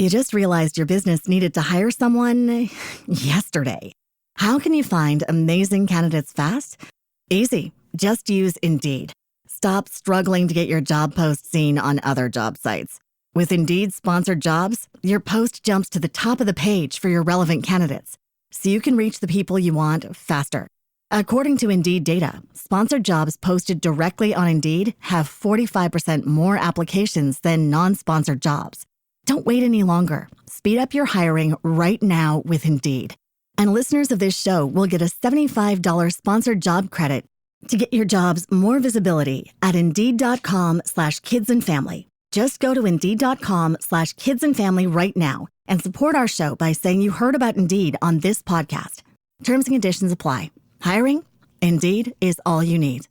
You just realized your business needed to hire someone yesterday. How can you find amazing candidates fast? Easy. Just use Indeed. Stop struggling to get your job post seen on other job sites. With Indeed sponsored jobs, your post jumps to the top of the page for your relevant candidates, so you can reach the people you want faster. According to Indeed data, sponsored jobs posted directly on Indeed have 45% more applications than non-sponsored jobs. Don't wait any longer. Speed up your hiring right now with Indeed. And listeners of this show will get a $75 sponsored job credit to get your jobs more visibility at Indeed.com/kidsandfamily. Just go to Indeed.com/kidsandfamily right now and support our show by saying you heard about Indeed on this podcast. Terms and conditions apply. Hiring? Indeed is all you need.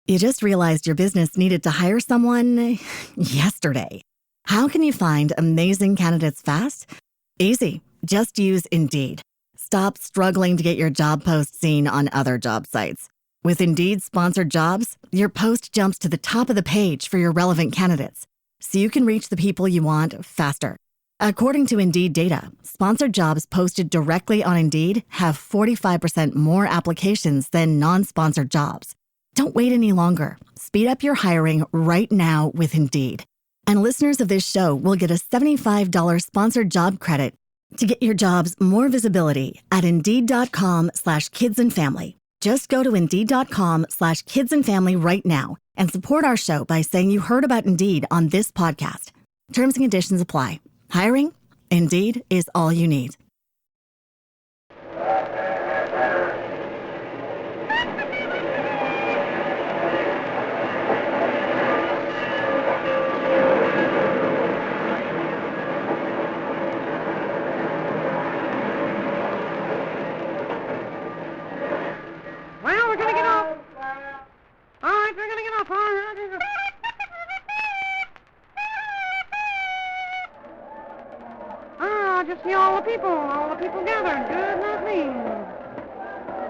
You just realized your business needed to hire someone yesterday. How can you find amazing candidates fast? Easy. Just use Indeed. Stop struggling to get your job post seen on other job sites. With Indeed sponsored jobs, your post jumps to the top of the page for your relevant candidates, so you can reach the people you want faster. According to Indeed data, sponsored jobs posted directly on Indeed have 45% more applications than non-sponsored jobs. Don't wait any longer. Speed up your hiring right now with Indeed. And listeners of this show will get a $75 sponsored job credit to get your jobs more visibility at Indeed.com/kidsandfamily. Just go to Indeed.com/kidsandfamily right now and support our show by saying you heard about Indeed on this podcast. Terms and conditions apply. Hiring? Indeed is all you need. Well, we're gonna get off. All right, we're gonna get off. All right. Just see all the people gathered. Goodness me.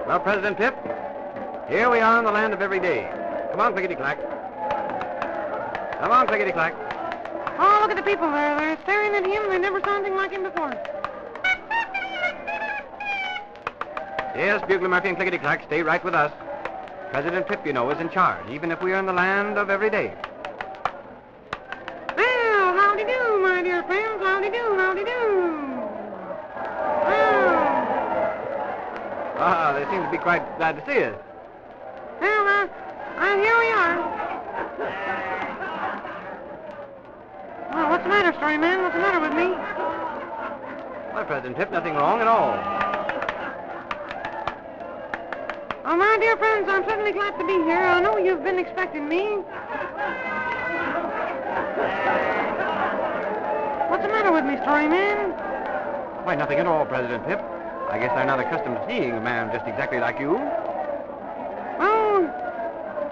Well, President Pip, here we are in the land of every day. Come on, Clickety-Clack. Come on, Clickety-Clack. Oh, look at the people there. They're staring at him. They never saw anything like him before. Yes, Bugler Murphy and Clickety-Clack, stay right with us. President Pip, you know, is in charge, even if we are in the land of every day. Well, howdy-do, my dear friends. Howdy-do, howdy-do. Ah, they seem to be quite glad to see us. Well, here we are. Well, what's the matter, story man? What's the matter with me? Well, President Pip, nothing wrong at all. Oh, my dear friends, I'm certainly glad to be here. I know you've been expecting me. What's the matter with me, story man? Why, nothing at all, President Pip. I guess I'm not accustomed to seeing a man just exactly like you. Oh,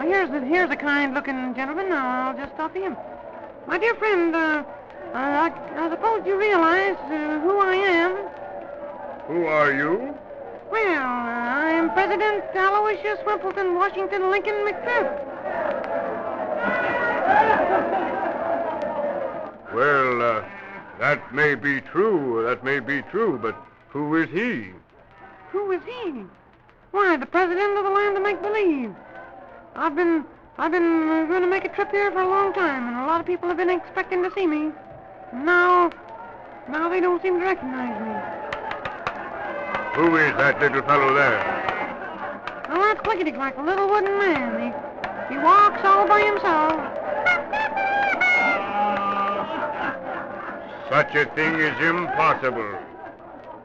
here's a kind-looking gentleman. Now, I'll just talk to him. My dear friend, I suppose you realize who I am. Who are you? Well, I'm President Aloysius Wimpleton Washington Lincoln McPhip. Well, that may be true, but who is he? Who is he? Why, the president of the land of make-believe. I've been going to make a trip here for a long time, and a lot of people have been expecting to see me. Now they don't seem to recognize me. Who is that little fellow there? Well, that's Clickety-Clack, a little wooden man. He walks all by himself. Such a thing is impossible.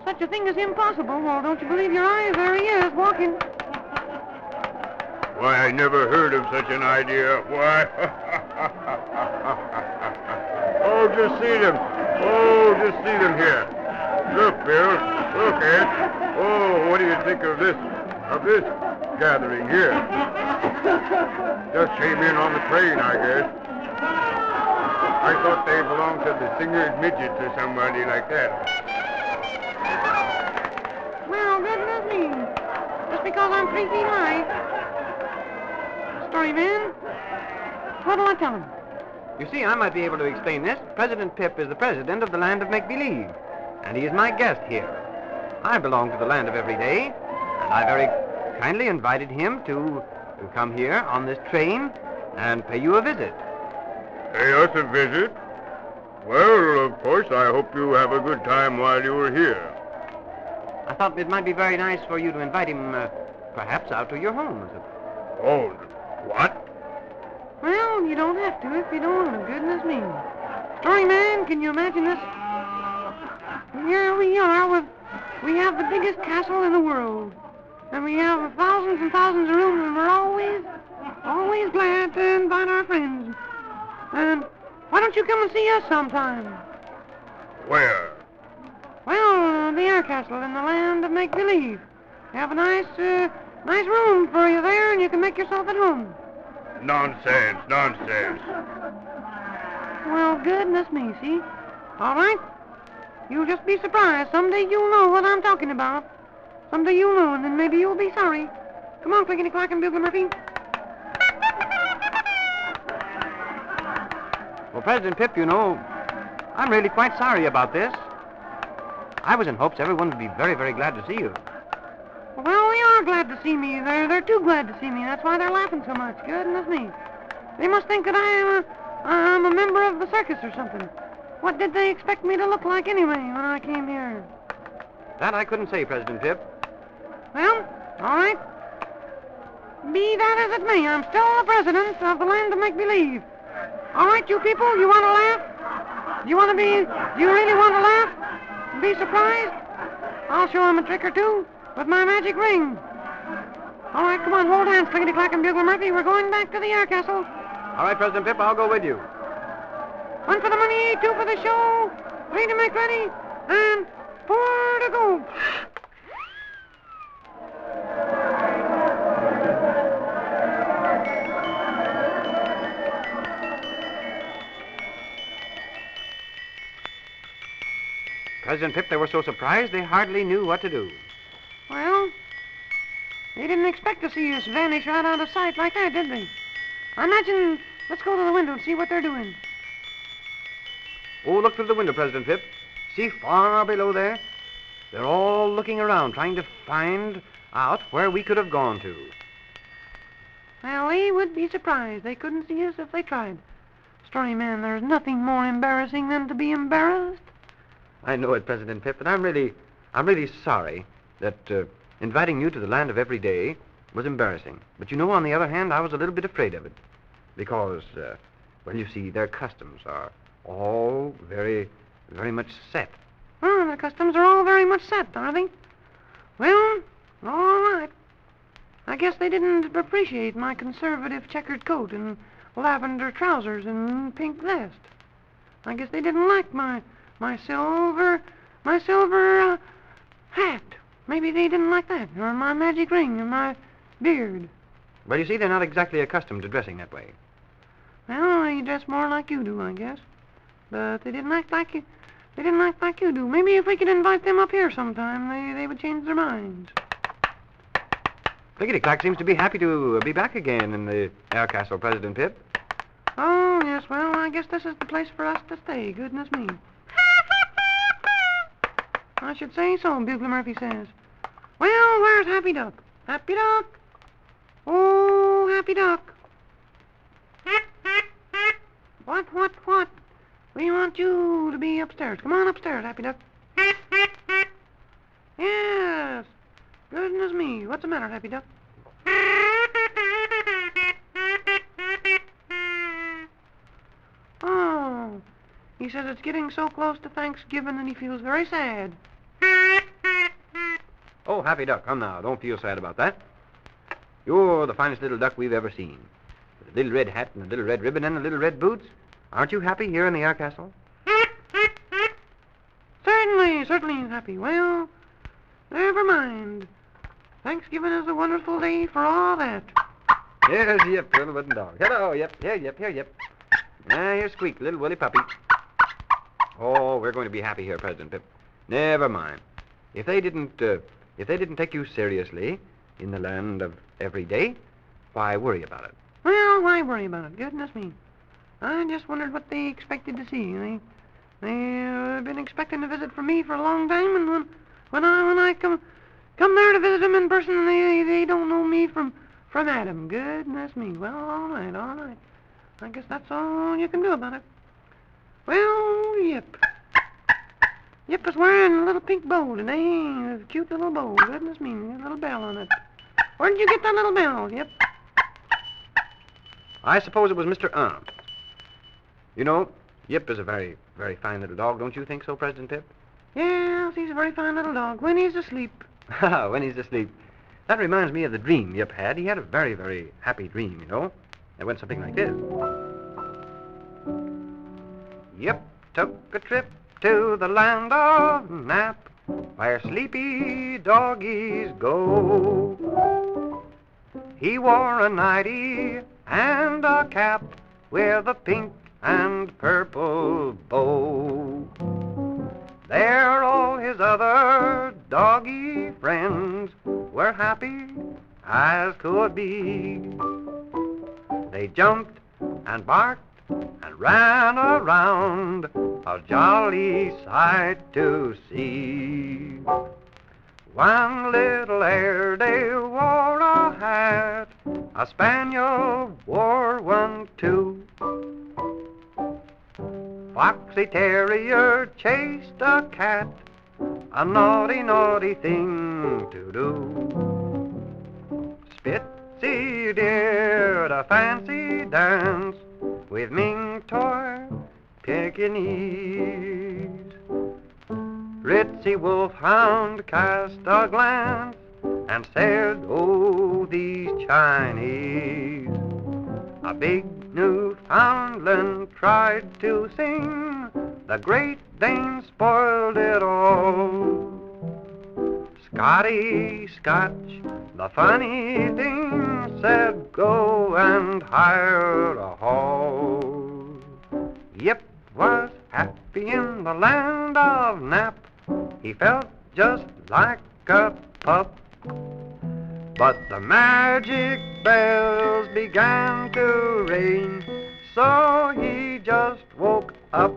Such a thing is impossible. Well, don't you believe your eyes? There he is, walking. Why, I never heard of such an idea. Why? Oh, just see them. Here. Look, Bill. Look, Ed. Oh, what do you think of this gathering here? Just came in on the train, I guess. I thought they belonged to the Singers Midgets or somebody like that. Well, goodness me. Just because I'm 3 feet high. Story man, what'll I tell him? You see, I might be able to explain this. President Pip is the president of the land of make-believe, and he is my guest here. I belong to the land of every day, and I very kindly invited him to come here on this train and pay you a visit. Pay us a visit? Well, of course, I hope you have a good time while you are here. I thought it might be very nice for you to invite him, perhaps, out to your home. Oh, what? Well, you don't have to if you don't want to. Goodness me. Story man, can you imagine this? Here we are we have the biggest castle in the world. And we have thousands and thousands of rooms, and we're always glad to invite our friends. And why don't you come and see us sometime? Where? Well, the air castle in the land of make-believe. We have a nice room for you there, and you can make yourself at home. Nonsense. Well, goodness me, see? All right. You'll just be surprised. Someday you'll know what I'm talking about. Someday you'll know, and then maybe you'll be sorry. Come on, Clickety-Clack and Bugler Murphy. Well, President Pip, you know, I'm really quite sorry about this. I was in hopes everyone would be very, very glad to see you. Well, they are glad to see me. They're too glad to see me. That's why they're laughing so much. Goodness me. They must think that I'm a member of the circus or something. What did they expect me to look like anyway when I came here? That I couldn't say, President Pip. Well, all right. Be that as it may, I'm still the president of the land of make-believe. All right, you people, you want to laugh? Do you really want to laugh? And be surprised? I'll show them a trick or two with my magic ring. All right, come on, hold hands, Clickety-Clack and Bugler Murphy. We're going back to the air castle. All right, President Pip, I'll go with you. 1 for the money, 2 for the show, 3 to make ready, and 4 to go. President Pip, they were so surprised they hardly knew what to do. Well, they didn't expect to see us vanish right out of sight like that, did they? I imagine, let's go to the window and see what they're doing. Oh, look through the window, President Pip. See far below there? They're all looking around, trying to find out where we could have gone to. Well, they would be surprised. They couldn't see us if they tried. Story man, there's nothing more embarrassing than to be embarrassed. I know it, President Pip, but I'm really sorry that inviting you to the land of every day was embarrassing. But you know, on the other hand, I was a little bit afraid of it. Because, well, you see, their customs are all very, very much set. Oh, their customs are all very much set, are they? Well, all right. I guess they didn't appreciate my conservative checkered coat and lavender trousers and pink vest. I guess they didn't like my silver hat. Maybe they didn't like that, or my magic ring, or my beard. Well, you see, they're not exactly accustomed to dressing that way. Well, they dress more like you do, I guess. But they didn't act like you. They didn't act like you do. Maybe if we could invite them up here sometime, they would change their minds. Clickety-Clack seems to be happy to be back again in the air castle, President Pip. Oh, yes, well, I guess this is the place for us to stay. Goodness me. I should say so, Bugler Murphy says. Well, where's Happy Duck? Happy Duck? Oh, Happy Duck. What? We want you to be upstairs. Come on upstairs, Happy Duck. Yes. Goodness me. What's the matter, Happy Duck? Oh, he says it's getting so close to Thanksgiving and he feels very sad. Oh, Happy Duck, come now. Don't feel sad about that. You're the finest little duck we've ever seen. With a little red hat and a little red ribbon and a little red boots. Aren't you happy here in the air castle? Certainly happy. Well, never mind. Thanksgiving is a wonderful day for all that. Here's Yip, little wooden dog. Hello, Yip. Here, Yip. Now, here's Squeak, little woolly puppy. Oh, we're going to be happy here, President Pip. Never mind. If they didn't take you seriously in the land of every day, why worry about it? Well, why worry about it? Goodness me. I just wondered what they expected to see. They've been expecting a visit from me for a long time, and when I come there to visit them in person, they don't know me from Adam. Goodness me. Well, all right. I guess that's all you can do about it. Well, Yip. Yip is wearing a little pink bow today. A cute little bow. Goodness me, a little bell on it. Where did you get that little bell, Yip? I suppose it was Mr. You know, Yip is a very, very fine little dog. Don't you think so, President Pip? Yes, he's a very fine little dog when he's asleep. When he's asleep. That reminds me of the dream Yip had. He had a very, very happy dream, you know. It went something like this. Yip took a trip to the land of Nap, where sleepy doggies go. He wore a nightie and a cap with a pink and purple bow. There all his other doggy friends were happy as could be. They jumped and barked and ran around, a jolly sight to see. One little Airedale wore a hat, a Spaniel wore one too. Foxy Terrier chased a cat, a naughty, naughty thing to do. Spitzy did a fancy dance with Ming toy Pekingese. Ritzy Wolfhound cast a glance and said, "Oh, these Chinese." A big Newfoundland tried to sing, the Great Dane spoiled it all. Scotty Scotch, the funny thing, said, "Go and hire a hall." Yip was happy in the land of Nap. He felt just like a pup. But the magic bells began to ring, so he just woke up.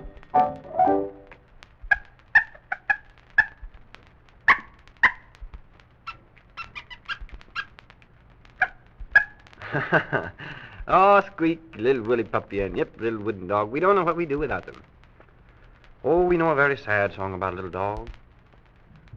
Oh, Squeak, little woolly puppy, and Yip, little wooden dog. We don't know what we do without them. Oh, we know a very sad song about a little dog.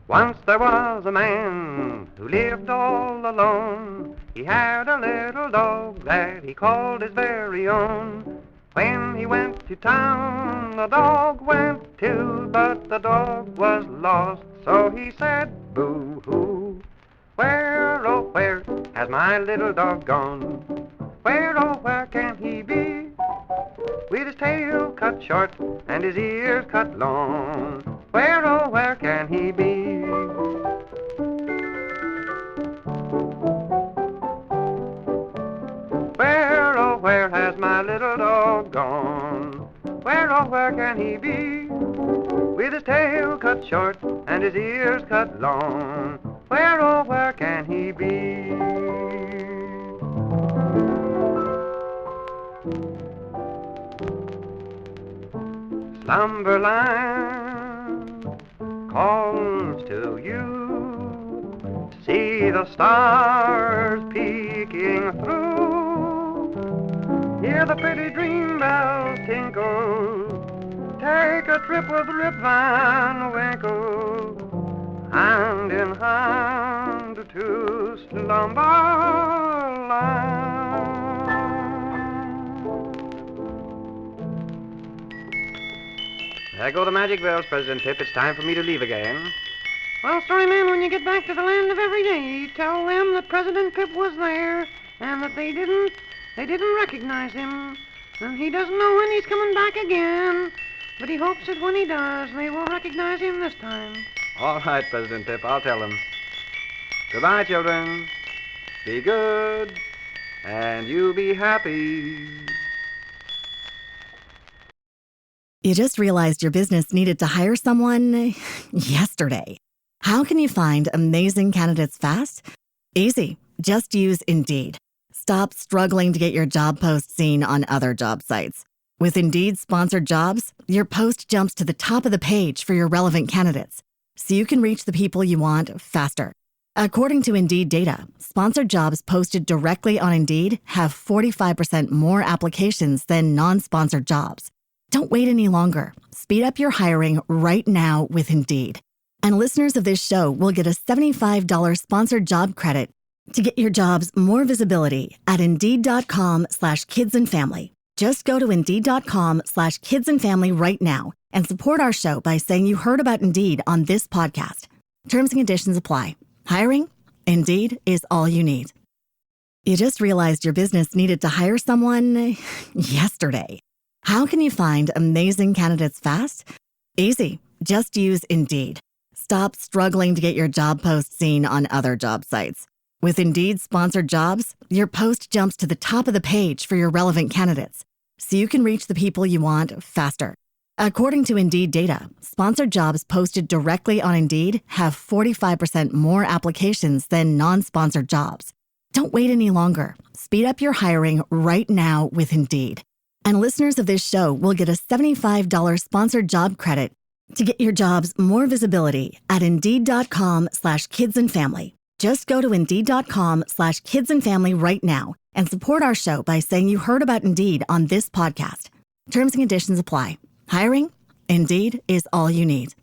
Once there was a man who lived all alone. He had a little dog that he called his very own. When he went to town, the dog went too, but the dog was lost, so he said, "Boo-hoo. Where, oh, where has my little dog gone? Where, oh, where can he be? With his tail cut short and his ears cut long. Where, oh, where can he be?" Where, oh, where has my little dog gone? Where, oh, where can he be? With his tail cut short and his ears cut long. Where, oh, where can he be? Slumberland calls to you, see the stars peeking through, hear the pretty dream bells tinkle, take a trip with Rip Van Winkle, hand in hand to Slumberland. There go the magic bells, President Pip. It's time for me to leave again. Well, Storyman, when you get back to the land of every day, tell them that President Pip was there and that they didn't recognize him. And he doesn't know when he's coming back again, but he hopes that when he does, they will recognize him this time. All right, President Pip, I'll tell them. Goodbye, children. Be good, and you be happy. You just realized your business needed to hire someone yesterday. How can you find amazing candidates fast? Easy. Just use Indeed. Stop struggling to get your job post seen on other job sites. With Indeed sponsored jobs, your post jumps to the top of the page for your relevant candidates, so you can reach the people you want faster. According to Indeed data, sponsored jobs posted directly on Indeed have 45% more applications than non-sponsored jobs. Don't wait any longer. Speed up your hiring right now with Indeed. And listeners of this show will get a $75 sponsored job credit to get your jobs more visibility at Indeed.com/kidsandfamily. Just go to Indeed.com/kidsandfamily right now and support our show by saying you heard about Indeed on this podcast. Terms and conditions apply. Hiring? Indeed is all you need. You just realized your business needed to hire someone yesterday. How can you find amazing candidates fast? Easy. Just use Indeed. Stop struggling to get your job post seen on other job sites. With Indeed sponsored jobs, your post jumps to the top of the page for your relevant candidates, so you can reach the people you want faster. According to Indeed data, sponsored jobs posted directly on Indeed have 45% more applications than non-sponsored jobs. Don't wait any longer. Speed up your hiring right now with Indeed. And listeners of this show will get a $75 sponsored job credit to get your jobs more visibility at Indeed.com/kidsandfamily. Just go to Indeed.com/kidsandfamily right now and support our show by saying you heard about Indeed on this podcast. Terms and conditions apply. Hiring? Indeed is all you need.